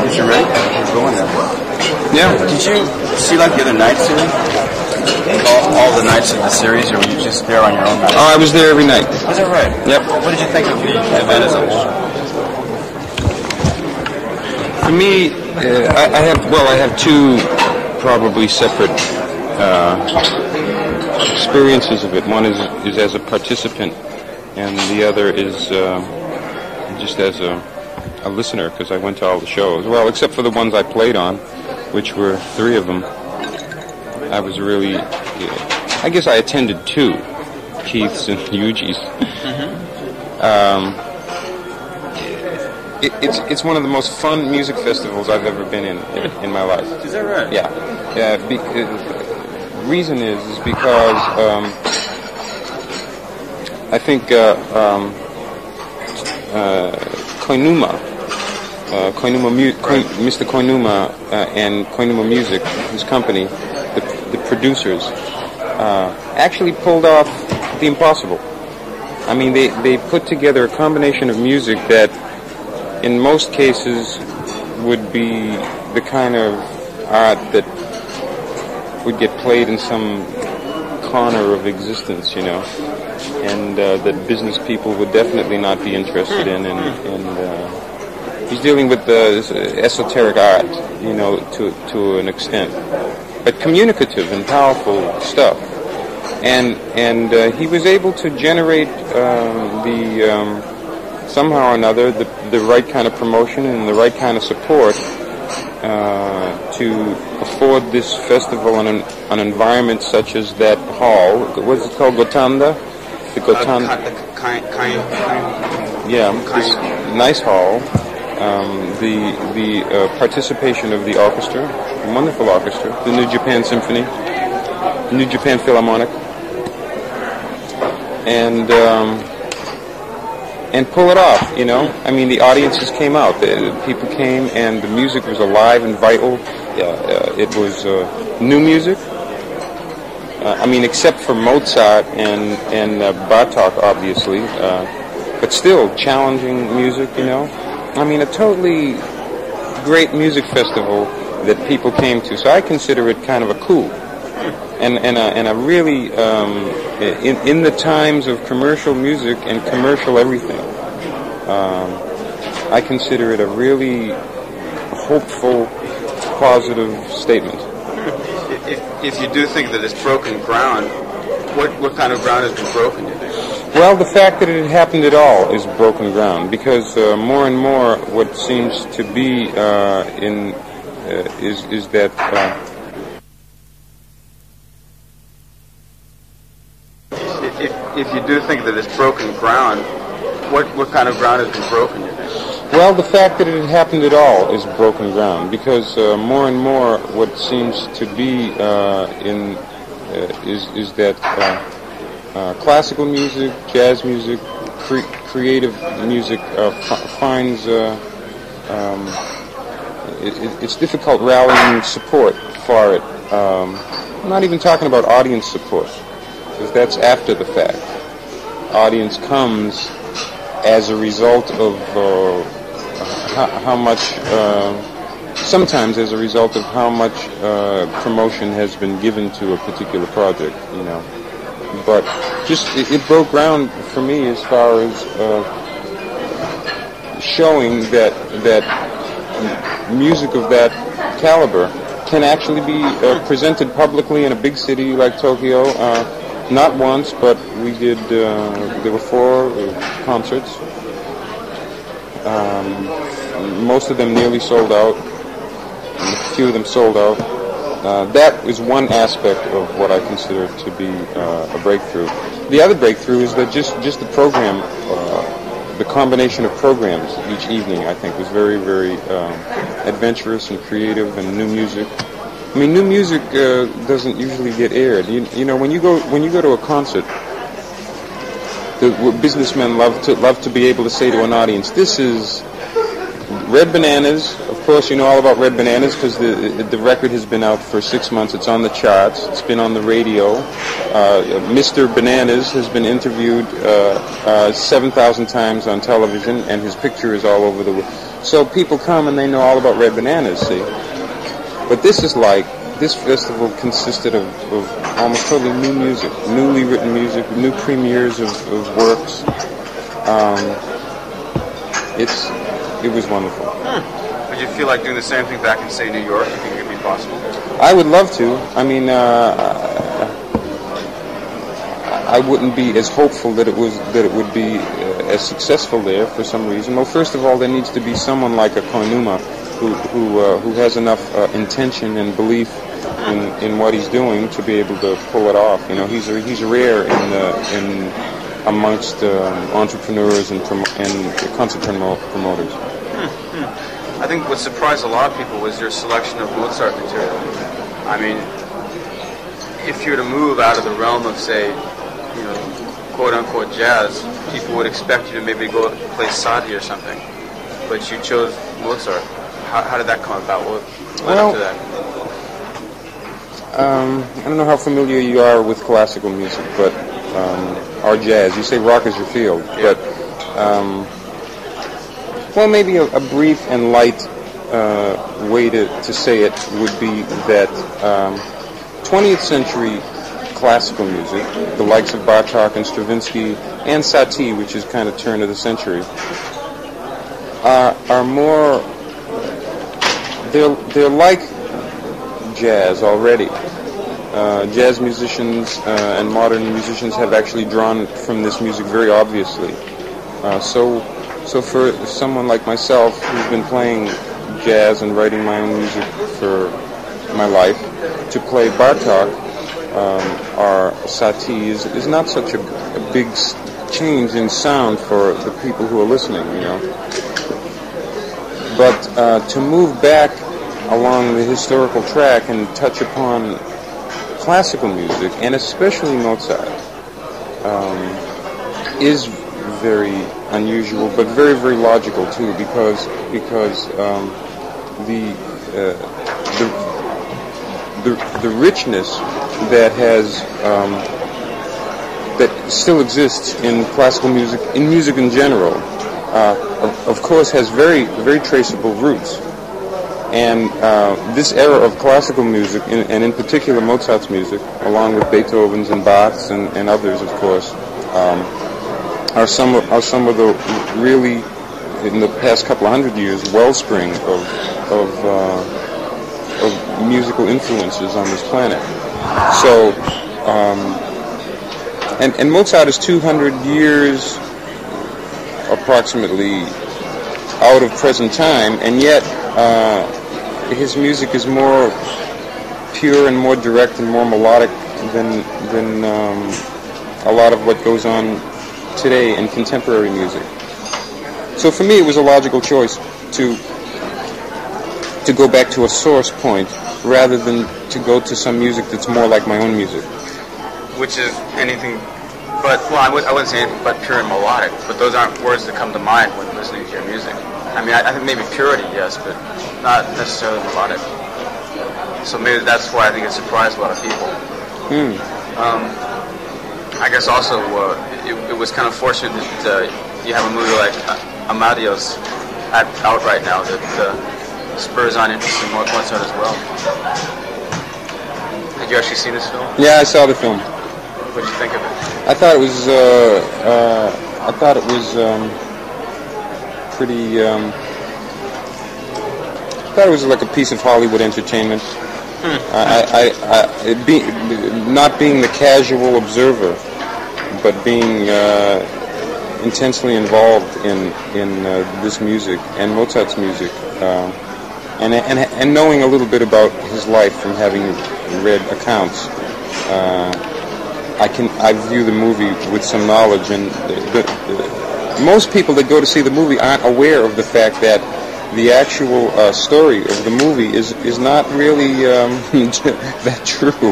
Is you ready? We're going now. Yeah. Did you see like the other nights here? All the nights of the series, or were you just there on your own night? Oh, I was there every night. Was that right? Yep. What did you think of the event as a whole? For me, I have two probably separate experiences of it. One is as a participant, and the other is just as a listener, because I went to all the shows. Well, except for the ones I played on, which were 3 of them. I was really, I guess I attended 2, Keith's and Yuji's. It's one of the most fun music festivals I've ever been in my life. Is that right? Yeah. Reason is because I think Mr. Koinuma and Koinuma Music, his company, the producers, actually pulled off the impossible. I mean, they put together a combination of music that, in most cases, would be the kind of art that would get played in some corner of existence, you know, and that business people would definitely not be interested in, and he's dealing with esoteric art, you know, to an extent, but communicative and powerful stuff, and he was able to generate somehow or another the right kind of promotion and the right kind of support to afford this festival an environment such as that hall. What's it called? Gotanda? The Gotanda. Yeah, this nice hall. The participation of the orchestra, a wonderful orchestra, the New Japan Symphony, the New Japan Philharmonic, and pull it off, you know. I mean, the audiences came out, the people came, and the music was alive and vital. It was new music. I mean, except for Mozart and Bartok, obviously, but still challenging music, you know. I mean, a totally great music festival that people came to. So I consider it kind of a coup, and a really in the times of commercial music and commercial everything. I consider it a really hopeful, positive statement. If you do think that it's broken ground, what kind of ground has been broken, do you think? Well, the fact that it happened at all is broken ground, because more and more what seems to be is that if you do think that it's broken ground, what kind of ground has been broken, do you think? Well, the fact that it happened at all is broken ground, because more and more what seems to be is that classical music, jazz music, creative music finds it's difficult rallying support for it. I'm not even talking about audience support, because that's after the fact. Audience comes as a result of how much, sometimes as a result of how much promotion has been given to a particular project, you know. But just it broke ground for me as far as showing that music of that caliber can actually be presented publicly in a big city like Tokyo. Not once, but we did. There were 4 concerts. Most of them nearly sold out. A few of them sold out. That is one aspect of what I consider to be a breakthrough. The other breakthrough is that just the program, the combination of programs each evening, I think, was very, very adventurous and creative, and new music. I mean, new music doesn't usually get aired. You know, when you go to a concert, the businessmen love to be able to say to an audience, "This is Red Bananas." Of course, you know all about Red Bananas because the record has been out for 6 months. It's on the charts. It's been on the radio. Mr. Bananas has been interviewed 7,000 times on television, and his picture is all over the world. So people come and they know all about Red Bananas, see. But this festival consisted of almost totally new music, newly written music, new premieres of works. It was wonderful. Would you feel like doing the same thing back in, say, New York? You think it would be possible? I would love to. I mean, I wouldn't be as hopeful that it would be as successful there for some reason. Well, first of all, there needs to be someone like a Koinuma who has enough intention and belief in what he's doing to be able to pull it off. You know, he's rare in amongst entrepreneurs and concert promoters. I think what surprised a lot of people was your selection of Mozart material. I mean, if you were to move out of the realm of, say, you know, quote-unquote jazz, people would expect you to maybe go play Satie or something. But you chose Mozart. How did that come about? What led up to that? I don't know how familiar you are with classical music, but or jazz. You say rock is your field, yeah. But well, maybe a brief and light way to say it would be that 20th century classical music, the likes of Bartók and Stravinsky and Satie, which is kind of turn of the century, are more. They're like jazz already. Jazz musicians and modern musicians have actually drawn from this music very obviously. So for someone like myself who's been playing jazz and writing my own music for my life, to play Bartók or Satie is not such a big change in sound for the people who are listening, you know. But to move back along the historical track and touch upon classical music, and especially Mozart, is very unusual, but very, very logical too, because the richness that that still exists in classical music, in music in general, of course, has very, very traceable roots. And this era of classical music, and in particular Mozart's music, along with Beethoven's and Bach's and others, of course, are some of the really, in the past couple of hundred years, wellspring of musical influences on this planet. So, and Mozart is 200 years approximately out of present time, and yet his music is more pure and more direct and more melodic than a lot of what goes on today in contemporary music. So for me, it was a logical choice to go back to a source point rather than to go to some music that's more like my own music. Which is anything but, well, I wouldn't say anything but pure and melodic, but those aren't words that come to mind when listening to your music. I mean, I think maybe purity, yes, but not necessarily melodic. So maybe that's why I think it surprised a lot of people. I guess also it was kind of fortunate that you have a movie like Amadeus out right now that spurs on interest in Mozart as well. Had you actually seen this film? Yeah, I saw the film. What did you think of it? I thought it was pretty. I thought it was like a piece of Hollywood entertainment. Not being the casual observer, but being intensely involved in this music and Mozart's music, and knowing a little bit about his life from having read accounts. I view the movie with some knowledge, and most people that go to see the movie aren't aware of the fact that the actual story of the movie is not really that true. Is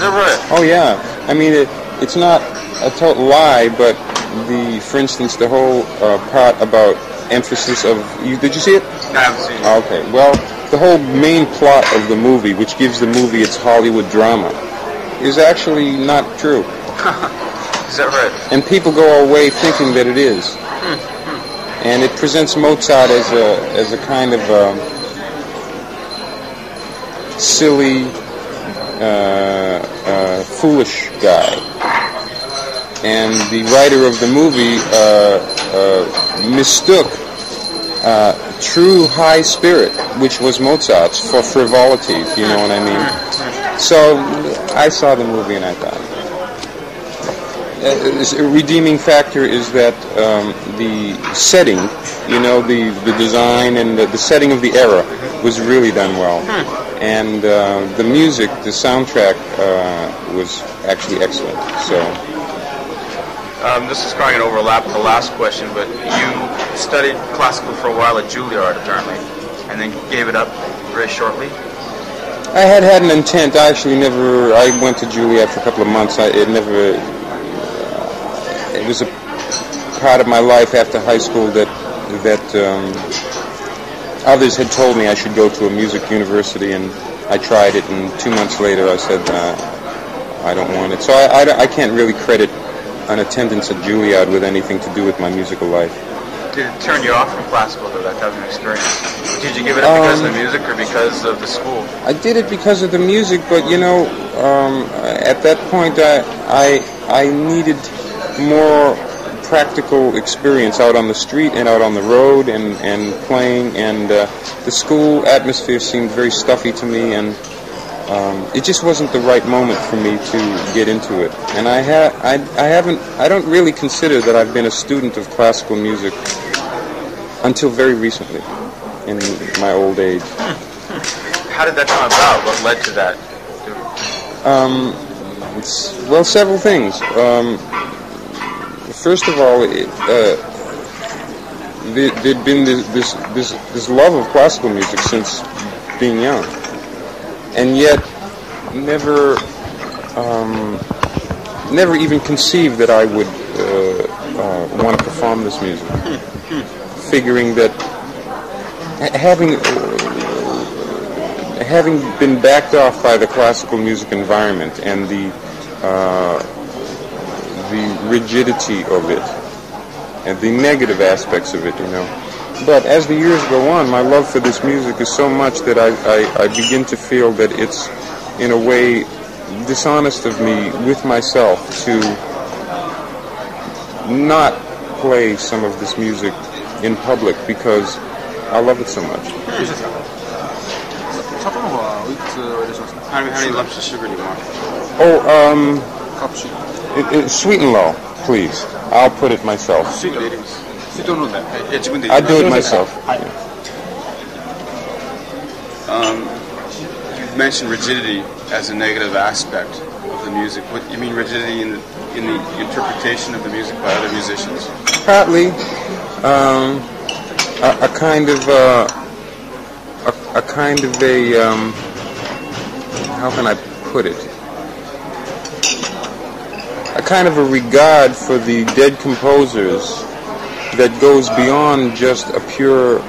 that right? Oh yeah. I mean, it's not a total lie, but for instance, the whole part about emphasis of did you see it? No, I haven't seen it. Okay. Well, the whole main plot of the movie, which gives the movie its Hollywood drama, is actually not true. Is that right? And people go away thinking that it is. and it presents Mozart as a kind of silly, foolish guy. And the writer of the movie mistook true high spirit, which was Mozart's, for frivolity, if you know what I mean. So I saw the movie and I thought, a redeeming factor is that the setting, the design and the setting of the era was really done well. And the music, the soundtrack was actually excellent. So. This is probably going to overlap with the last question, but you studied classical for a while at Juilliard, apparently, and then gave it up very shortly. I had an intent. I went to Juilliard for a couple of months. It was a part of my life after high school that others had told me I should go to a music university, and I tried it, and 2 months later I said, I don't want it. So I can't really credit an attendance at Juilliard with anything to do with my musical life. Did it turn you off from classical, though, that type of experience? Did you give it up because of the music or because of the school? I did it because of the music, but at that point I needed more practical experience out on the street and out on the road and playing, and the school atmosphere seemed very stuffy to me, and it just wasn't the right moment for me to get into it. And I don't really consider that I've been a student of classical music until very recently, in my old age. How did that come about? What led to that? Well, several things. First of all, there'd been this love of classical music since being young, and yet never even conceived that I would want to perform this music. Figuring that having been backed off by the classical music environment and the rigidity of it and the negative aspects of it, But as the years go on, my love for this music is so much that I begin to feel that it's, in a way, dishonest of me with myself to not play some of this music in public because I love it so much. How many lumps of sugar do you want? Sweet and low, please. I'll put it myself. I do it myself. You've mentioned rigidity as a negative aspect of the music. What you mean rigidity in the interpretation of the music by other musicians? Partly, a kind of how can I put it? A kind of a regard for the dead composers that goes beyond just a pure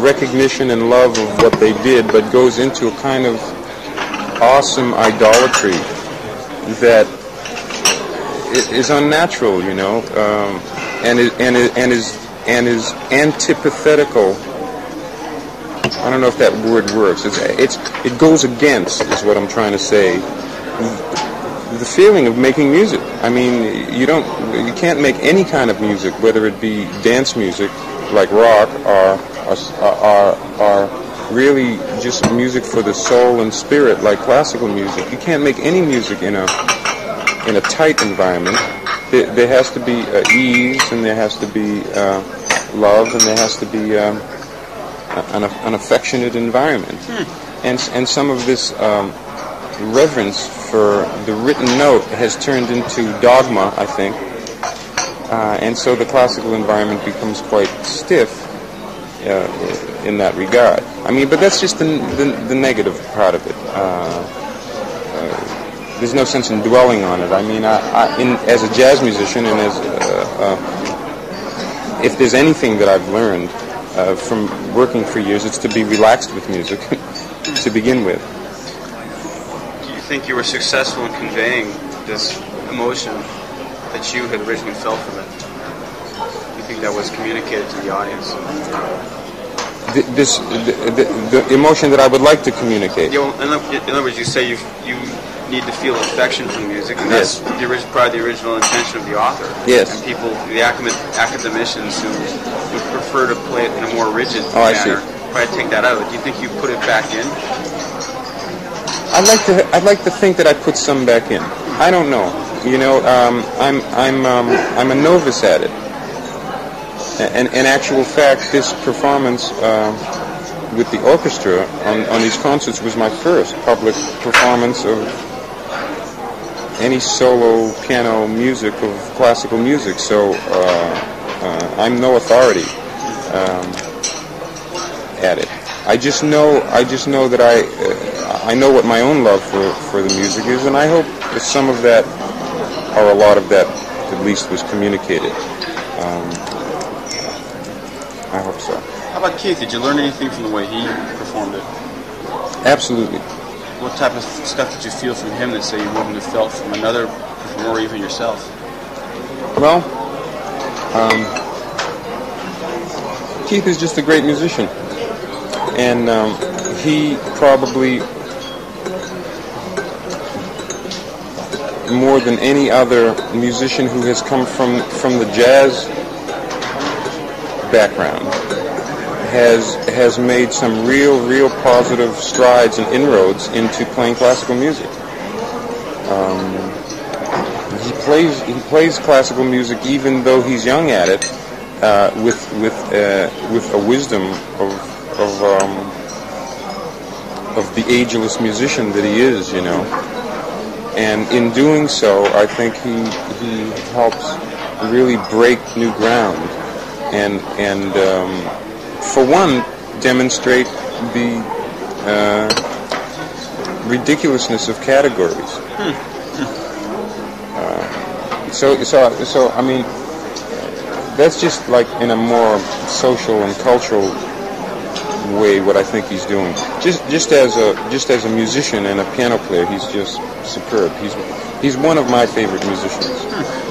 recognition and love of what they did, but goes into a kind of awesome idolatry that is unnatural, and is antithetical. I don't know if that word works. It goes against, is what I'm trying to say, the feeling of making music. I mean, you can't make any kind of music, whether it be dance music like rock or really just music for the soul and spirit like classical music. You can't make any music in a tight environment. There has to be ease, and there has to be love, and there has to be an affectionate environment. And some of this reverence for the written note has turned into dogma, I think, and so the classical environment becomes quite stiff in that regard. I mean, but that's just the negative part of it. There's no sense in dwelling on it. I mean, as a jazz musician, and as if there's anything that I've learned from working for years, it's to be relaxed with music to begin with. Do you think you were successful in conveying this emotion that you had originally felt from it? Do you think that was communicated to the audience? The emotion that I would like to communicate. Yeah, well, in other words, you say you need to feel affection for music, and Yes. that's probably the original intention of the author. Yes. And people, the academicians who would prefer to play it in a more rigid I see. manner, probably take that out. Do you think you put it back in? I'd like to think that I put some back in. I don't know. You know, I'm a novice at it. And in actual fact, this performance with the orchestra on these concerts was my first public performance of any solo piano music of classical music. So I'm no authority at it. I just know that I know what my own love for the music is, and I hope that some of that, or a lot of that, at least, was communicated. I hope so. How about Keith? Did you learn anything from the way he performed it? Absolutely. What type of stuff did you feel from him that, say, you wouldn't have felt from another performer or even yourself? Well, Keith is just a great musician. And he probably, more than any other musician who has come from the jazz background, has made some real positive strides and inroads into playing classical music. He plays classical music even though he's young at it, with a wisdom of the ageless musician that he is, you know. And in doing so, I think he helps really break new ground and for one, demonstrate the ridiculousness of categories. So I mean, that's just like in a more social and cultural way what I think he's doing. Just as a musician and a piano player, he's just superb. He's one of my favorite musicians.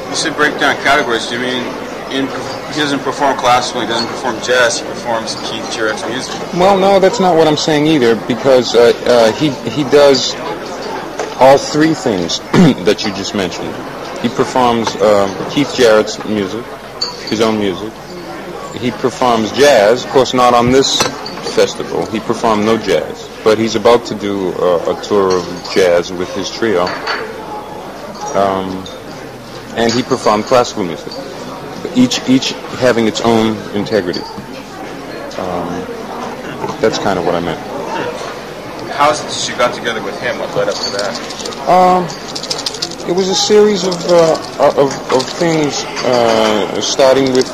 You said break down categories. Do you mean he doesn't perform classical, he doesn't perform jazz, he performs Keith Jarrett's music? Well, no, that's not what I'm saying either, because he does all three things that you just mentioned. He performs Keith Jarrett's music, his own music. He performs jazz, of course not on this festival. He performed no jazz, but he's about to do a tour of jazz with his trio. And he performed classical music, each having its own integrity. That's kind of what I meant. How is it that you got together with him? What led up to that? It was a series of things, starting with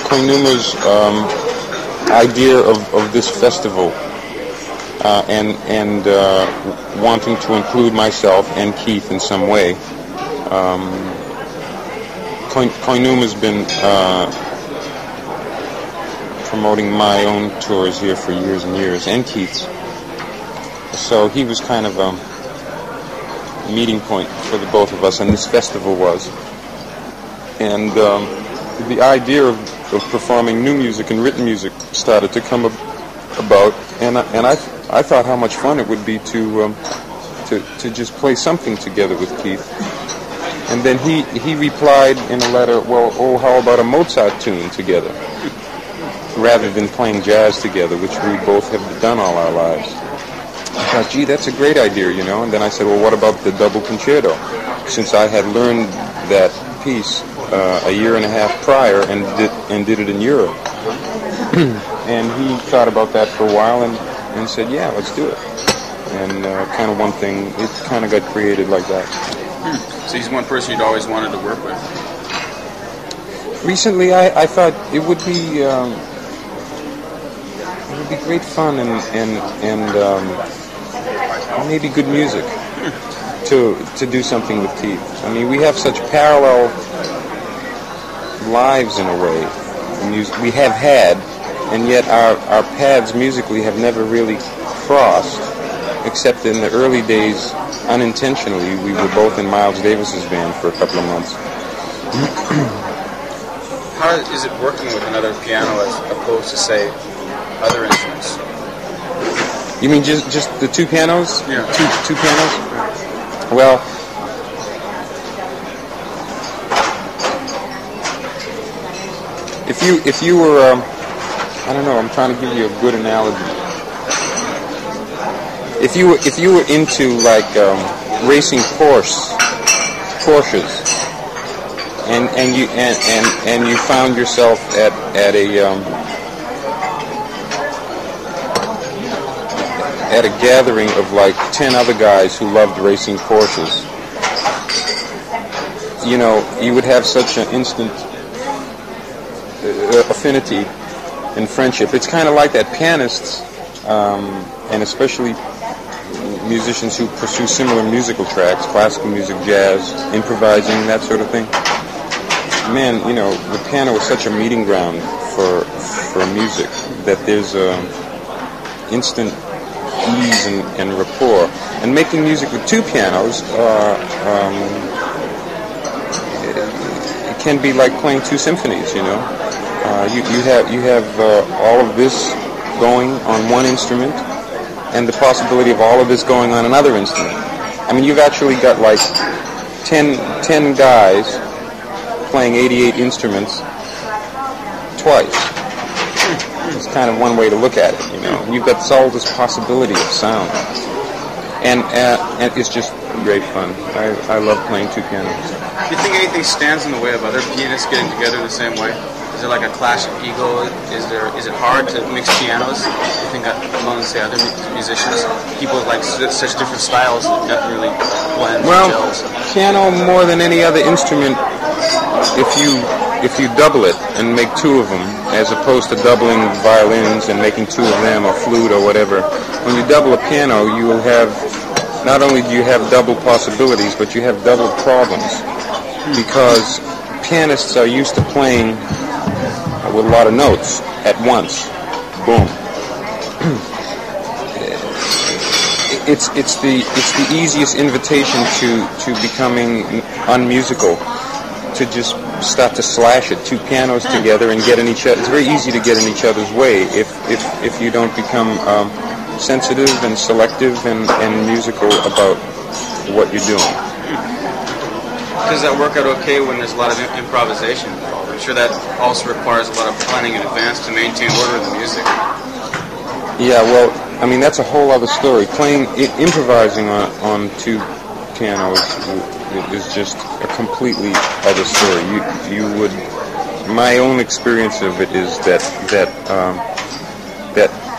Koinuma's idea of this festival, and wanting to include myself and Keith in some way. Koinuma's been promoting my own tours here for years and years, and Keith's. So he was kind of a meeting point for the both of us, and this festival was. And the idea of performing new music and written music started to come about, and I thought how much fun it would be to just play something together with Keith. And then he replied in a letter, well, how about a Mozart tune together, rather than playing jazz together, which we both have done all our lives. I thought, gee, that's a great idea, you know. And then I said, well, what about the double concerto? Since I had learned that piece a year and a half prior and did it in Europe. And he thought about that for a while and said, yeah, let's do it. And kind of one thing, it kind of got created like that. So he's one person you'd always wanted to work with. Recently, I thought it would be great fun and maybe good music to do something with Keith. I mean, we have such parallel lives in a way. We have had, and yet our paths musically have never really crossed, except in the early days, unintentionally. We were both in Miles Davis's band for a couple of months. how is it working with another piano as opposed to, say, other instruments? You mean just the two pianos? Yeah. Two pianos? Well, if you were, I don't know, I'm trying to give you a good analogy. If you were into like racing Porsches, and you found yourself at a gathering of like 10 other guys who loved racing Porsches, you know, you would have such an instant affinity and friendship. It's kind of like that. Pianists, and especially musicians who pursue similar musical tracks, classical music, jazz, improvising, that sort of thing. Man, you know, the piano is such a meeting ground for music that there's instant ease and rapport. And making music with two pianos it can be like playing two symphonies, you know. You have all of this going on one instrument, and the possibility of all of this going on another instrument. I mean, you've actually got like 10 guys playing 88 instruments twice. It's kind of one way to look at it, you know. You've got all this possibility of sound, and it's just great fun. I love playing two pianos. Do you think anything stands in the way of other pianists getting together in the same way? Is there like a clash of ego? Is it hard to mix pianos? I think among, say, other musicians, people with like such different styles that really blend. Well, piano more than any other instrument, if you double it and make two of them, as opposed to doubling violins and making two of them, or flute or whatever, when you double a piano, you will have, not only do you have double possibilities, but you have double problems, because pianists are used to playing with a lot of notes at once. Boom. It's the easiest invitation to becoming unmusical, to just start to slash it, two pianos together and get in each other. It's very easy to get in each other's way if you don't become sensitive and selective and musical about what you're doing. Does that work out okay when there's a lot of improvisation involved? I'm sure that also requires a lot of planning in advance to maintain order in the music. Yeah, well, I mean, that's a whole other story. Improvising on two pianos is just a completely other story. You would, my own experience of it is that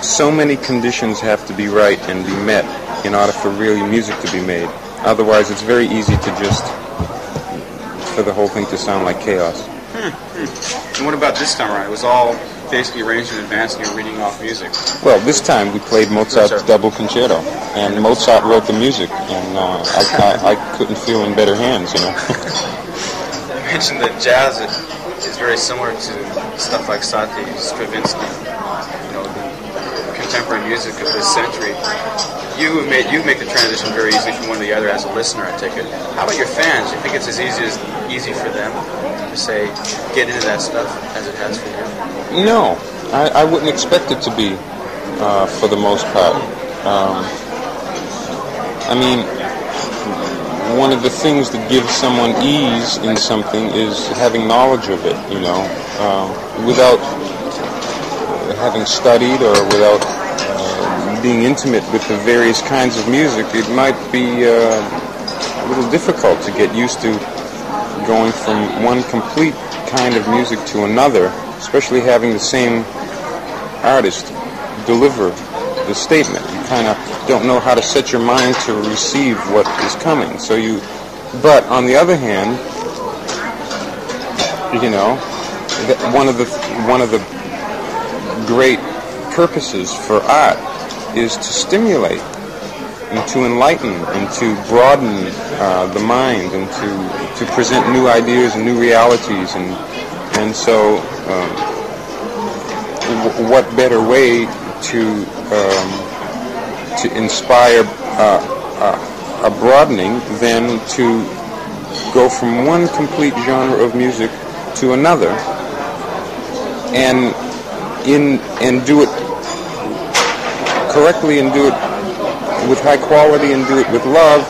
so many conditions have to be right and be met in order for really music to be made. Otherwise, it's very easy to just, for the whole thing to sound like chaos. And what about this time around? It was all basically arranged in advance and you're reading off music. Well, this time we played Mozart's double concerto, and Mozart wrote the music, and I couldn't feel in better hands, you know. You mentioned that jazz is very similar to stuff like Satie, Stravinsky, you know, the contemporary music of this century. You make the transition very easily from one to the other as a listener, I take it. How about your fans? Do you think it's as easy for them to say, get into that stuff as it has for you? No, I wouldn't expect it to be, for the most part. I mean, one of the things that gives someone ease in something is having knowledge of it, you know, without having studied or without being intimate with the various kinds of music. It might be a little difficult to get used to going from one complete kind of music to another, especially having the same artist deliver the statement. You kind of don't know how to set your mind to receive what is coming. But on the other hand, you know, one of the great purposes for art is to stimulate and to enlighten and to broaden the mind and to present new ideas and new realities, and so what better way to inspire a broadening than to go from one complete genre of music to another and do it correctly and do it with high quality and do it with love,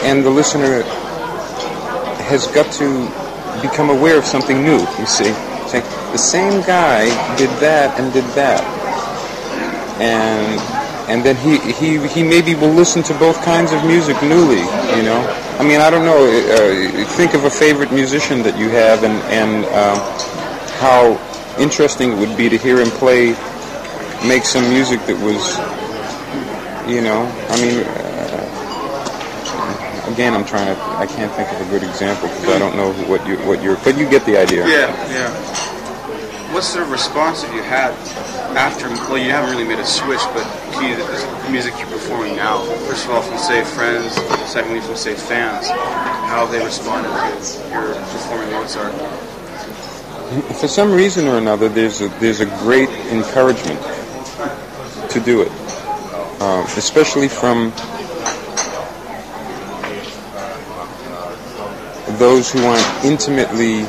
and the listener has got to become aware of something new, you see. Saying, the same guy did that and did that. And then he maybe will listen to both kinds of music newly, you know. I mean, I don't know, think of a favorite musician that you have and how interesting it would be to hear him make some music that was, you know, I mean, again, I can't think of a good example because I don't know but you get the idea. Yeah. What sort of response have you had after, well, you haven't really made a switch, but to the music you're performing now? First of all, from, say, friends, secondly, from, say, fans, how have they responded to your performing Mozart? For some reason or another, there's a great encouragement to do it, especially from those who aren't intimately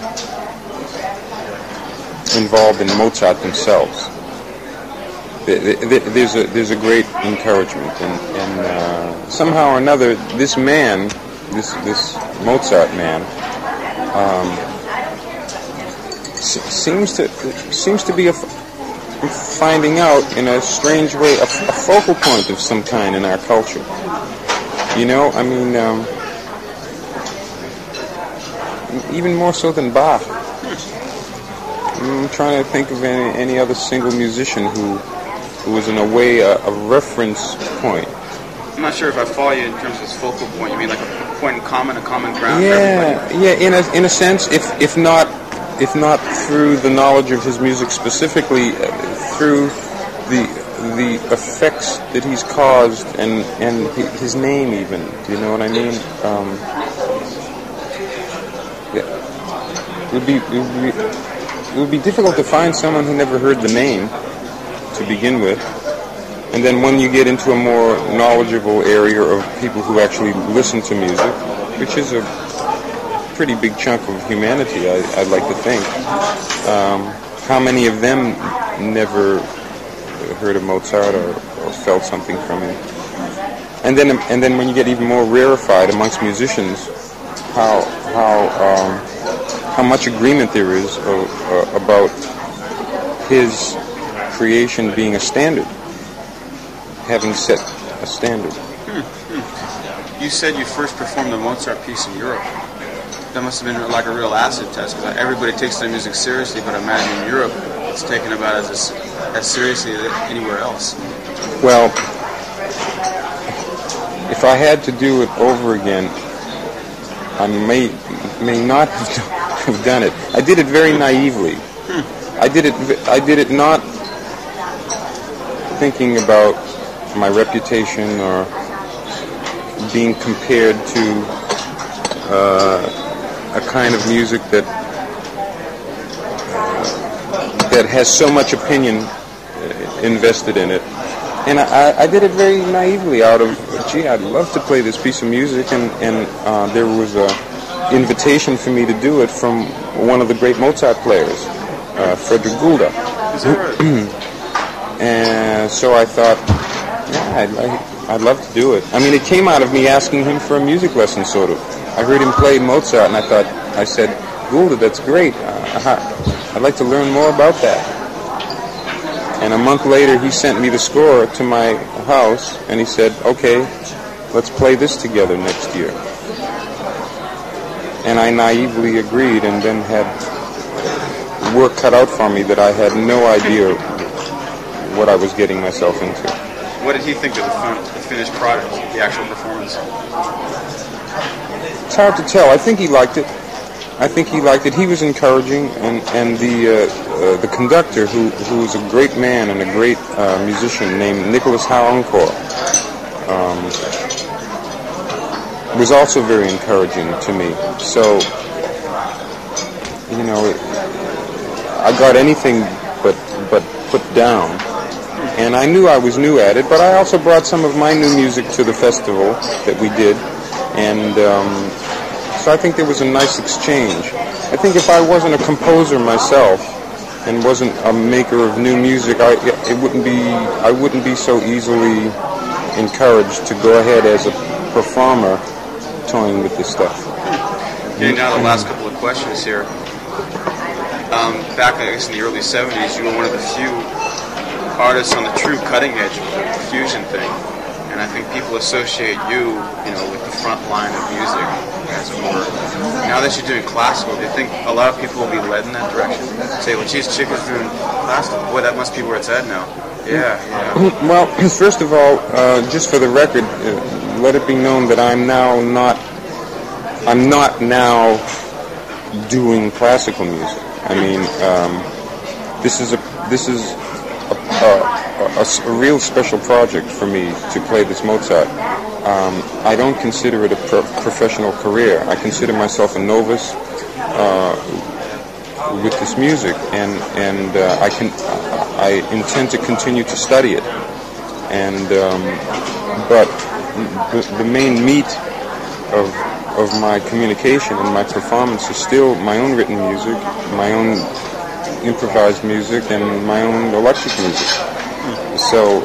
involved in Mozart themselves. There's a great encouragement, and somehow or another, this man, this Mozart man, seems to be finding out in a strange way a focal point of some kind in our culture. You know, I mean, even more so than Bach. I'm trying to think of any other single musician who was in a way a reference point. I'm not sure if I follow you in terms of this focal point. You mean like a point in common, a common ground? Yeah, for everybody? In a sense, if not through the knowledge of his music specifically, through the effects that he's caused and his name even. Do you know what I mean? It would be difficult to find someone who never heard the name to begin with, and then when you get into a more knowledgeable area of people who actually listen to music, which is a pretty big chunk of humanity, I'd like to think. How many of them never heard of Mozart or felt something from him? And then when you get even more rarefied amongst musicians, how much agreement there is about his creation being a standard, having set a standard. You said you first performed the Mozart piece in Europe. That must have been like a real acid test, because everybody takes their music seriously, but I imagine in Europe it's taken about as seriously as anywhere else. Well, if I had to do it over again, I may not have done it. I did it very naively. I did it not thinking about my reputation or being compared to a kind of music that has so much opinion invested in it. And I did it very naively out of, gee, I'd love to play this piece of music, and there was a invitation for me to do it from one of the great Mozart players, Frederick Gulda. Is that right? And so I thought, yeah, I'd love to do it. I mean, it came out of me asking him for a music lesson, sort of. I heard him play Mozart, and I said, Gulda, that's great. I'd like to learn more about that. And a month later, he sent me the score to my house, and he said, okay, let's play this together next year. And I naively agreed, and then had work cut out for me that I had no idea what I was getting myself into. What did he think of the finished product, the actual performance? It's hard to tell. I think he liked it. He was encouraging, and the conductor, who was a great man and a great musician named Nicholas Encore, was also very encouraging to me. So, you know, I got anything but put down, and I knew I was new at it, but I also brought some of my new music to the festival that we did, and so I think there was a nice exchange. I think if I wasn't a composer myself, and wasn't a maker of new music, I wouldn't be so easily encouraged to go ahead as a performer toying with this stuff. Getting down to the last couple of questions here. Back, I guess, in the early 70s, you were one of the few artists on the true cutting edge of the fusion thing. And I think people associate you, with the front line of music, as it were. Now that you're doing classical, do you think a lot of people will be led in that direction? Say, well, geez, Chick is doing classical. Boy, that must be where it's at now. Yeah. Well, first of all, just for the record, let it be known that I'm not now doing classical music. I mean, this is a real special project for me to play this Mozart. I don't consider it a professional career. I consider myself a novice with this music, and I intend to continue to study it. And but the main meat of my communication and my performance is still my own written music, my own improvised music, and my own electric music. So,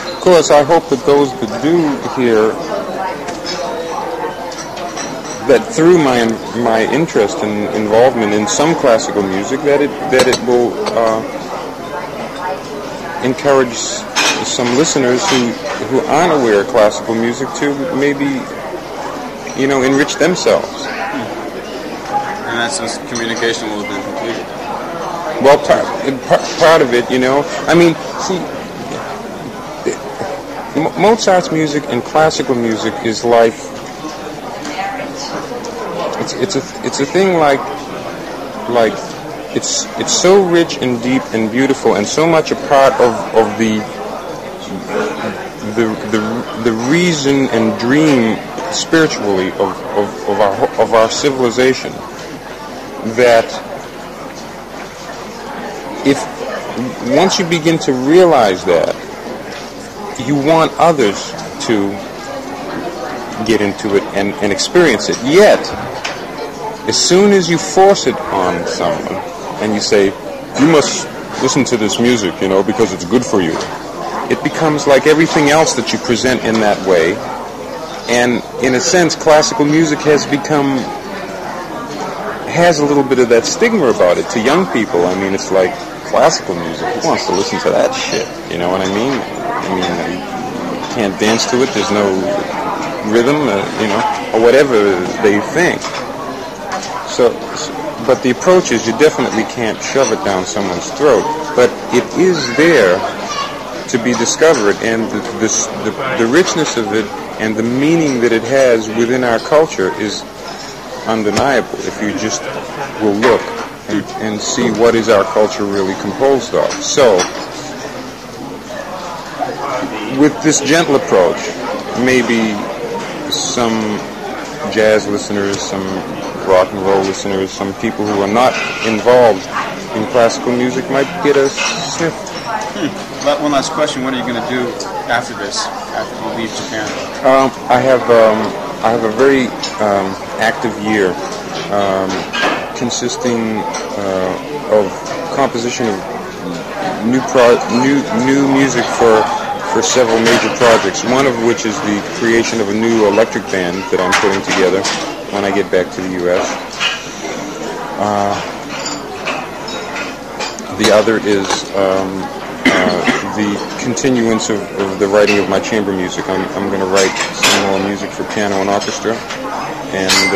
of course, I hope that those that do hear that through my interest and involvement in some classical music, that it will encourage some listeners who aren't aware of classical music to maybe, enrich themselves. And that's since communication will have been completed. Well, part of it, I mean, see, Mozart's music and classical music is like, it's a thing like it's so rich and deep and beautiful and so much a part of the reason and dream spiritually of our civilization, that if once you begin to realize that, you want others to get into it and experience it. Yet, as soon as you force it on someone and you say, you must listen to this music, because it's good for you, it becomes like everything else that you present in that way. And in a sense, classical music has a little bit of that stigma about it to young people. I mean, it's like, classical music, who wants to listen to that shit? You know what I mean? You can't dance to it, there's no rhythm, or whatever they think. So, but the approach is, you definitely can't shove it down someone's throat, but it is there to be discovered, and the richness of it and the meaning that it has within our culture is undeniable if you just will look and see what is our culture really composed of. So, with this gentle approach, maybe some jazz listeners, some rock and roll listeners, some people who are not involved in classical music might get a sniff. One last question: what are you going to do after this? After you leave Japan? I have a very active year, consisting of composition of new music for several major projects. One of which is the creation of a new electric band that I'm putting together when I get back to the U.S. The other is the continuance of the writing of my chamber music. I'm going to write some more music for piano and orchestra, and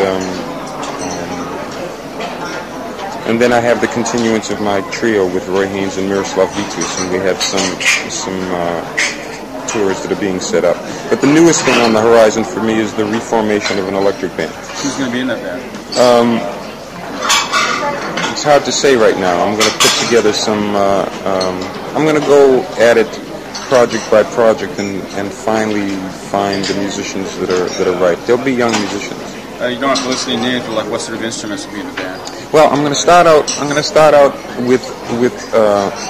then I have the continuance of my trio with Roy Haynes and Miroslav Vitus, and we have some tours that are being set up. But the newest thing on the horizon for me is the reformation of an electric band. Who's going to be in that band? It's hard to say right now. I'm going to put together some. I'm going to go at it project by project and finally find the musicians that are right. They'll be young musicians. You don't have to list any names, but like what sort of instruments will be in the band? Well, I'm going to start out with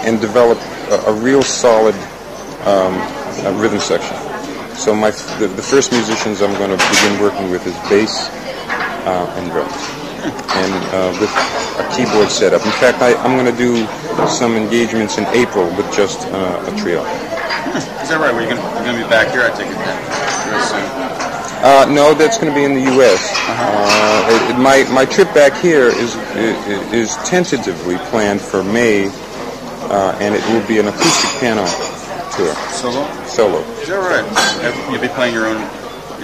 and develop a real solid rhythm section. So the first musicians I'm going to begin working with is bass and drums. and with a keyboard setup. In fact, I'm going to do some engagements in April with just a trio. Is that right? Well, you're going to be back here, I take it, very soon? No, that's going to be in the U.S. My trip back here is tentatively planned for May, and it will be an acoustic piano tour. Solo. Is that right? You'll be playing your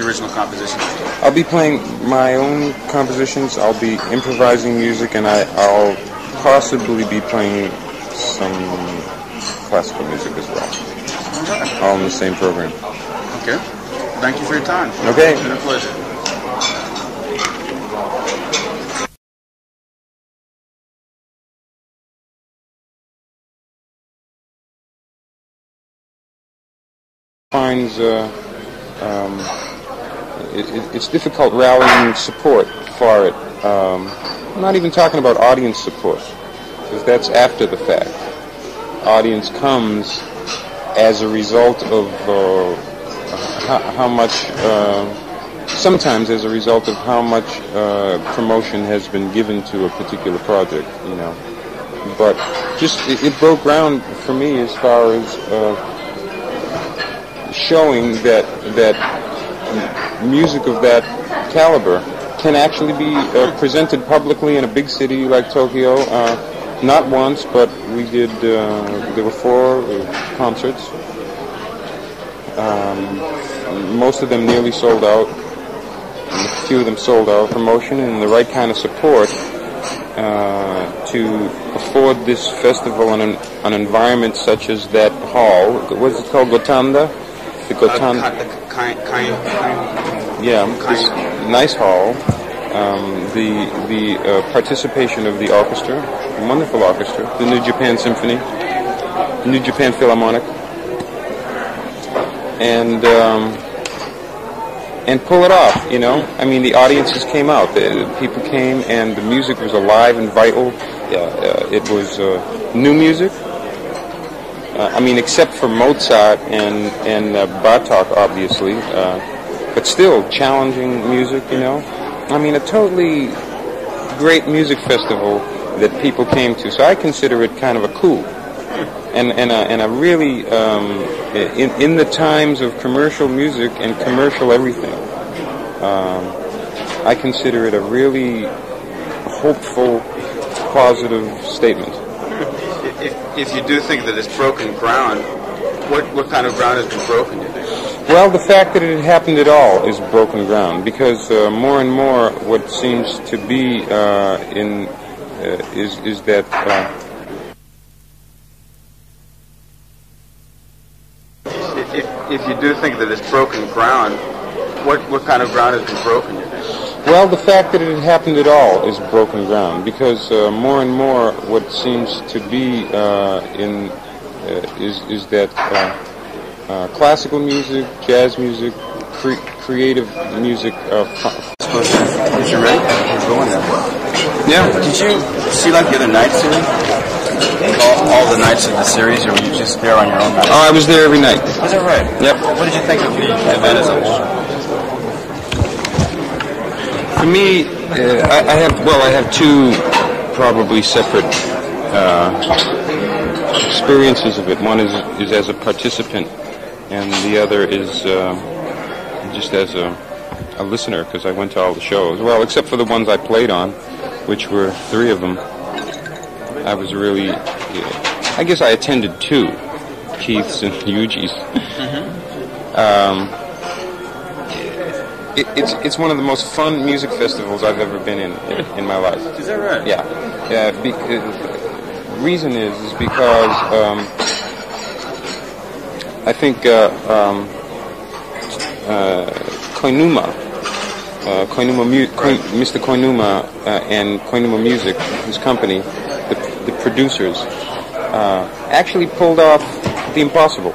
original compositions? I'll be playing my own compositions. I'll be improvising music, and I'll possibly be playing some classical music as well. Right. All in the same program. Okay. Thank you for your time. Okay. It's been a pleasure. Finds it's difficult rallying support for it. I'm not even talking about audience support, because that's after the fact. Audience comes as a result of how much, sometimes as a result of how much promotion has been given to a particular project, you know. But just it broke ground for me as far as showing that music of that caliber can actually be presented publicly in a big city like Tokyo. Not once, but we did. There were 4 concerts. Most of them nearly sold out. And a few of them sold out. Promotion and the right kind of support to afford this festival an environment such as that hall. What is it called? Gotanda? The Gotanda. Yeah, this nice hall. The participation of the orchestra, a wonderful orchestra, the New Japan Symphony, the New Japan Philharmonic, and pull it off, you know. I mean, the audiences came out, the people came, and the music was alive and vital. It was new music. I mean, except for Mozart and Bartók, obviously, but still challenging music, you know. I mean, a totally great music festival that people came to. So I consider it kind of a coup, and a really in the times of commercial music and commercial everything. I consider it a really hopeful, positive statement. If you do think that it's broken ground, what kind of ground has been broken, you think? Well, the fact that it happened at all is broken ground, because more and more what seems to be is that if you do think that it's broken ground, what kind of ground has been broken, you think? Well, the fact that it happened at all is broken ground, because more and more what seems to be is that classical music, jazz music, creative music. Is you ready? We're going there. Yeah. Did you see like the other nights here? All the nights of the series, or were you just there on your own night? Oh, I was there every night. Is that right? Yep. What did you think of the event as a whole? For me, I have 2 probably separate experiences of it. One is as a participant, and the other is just as a listener, because I went to all the shows. Well, except for the ones I played on, which were 3 of them. I was really, I guess I attended 2, Keith's and Yuji's. It's one of the most fun music festivals I've ever been in my life. Is that right? Yeah. The reason is because I think Mr. Koinuma and Koinuma Music, his company, the producers, actually pulled off the impossible.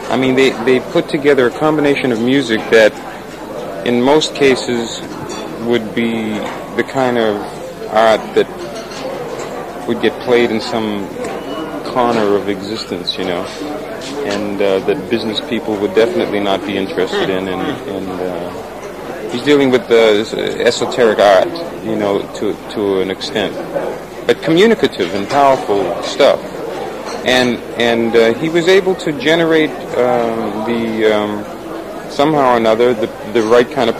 I mean, they put together a combination of music that, in most cases, would be the kind of art that would get played in some corner of existence, you know, and that business people would definitely not be interested in, and He's dealing with esoteric art, you know, to an extent, but communicative and powerful stuff. And he was able to generate somehow or another the right kind of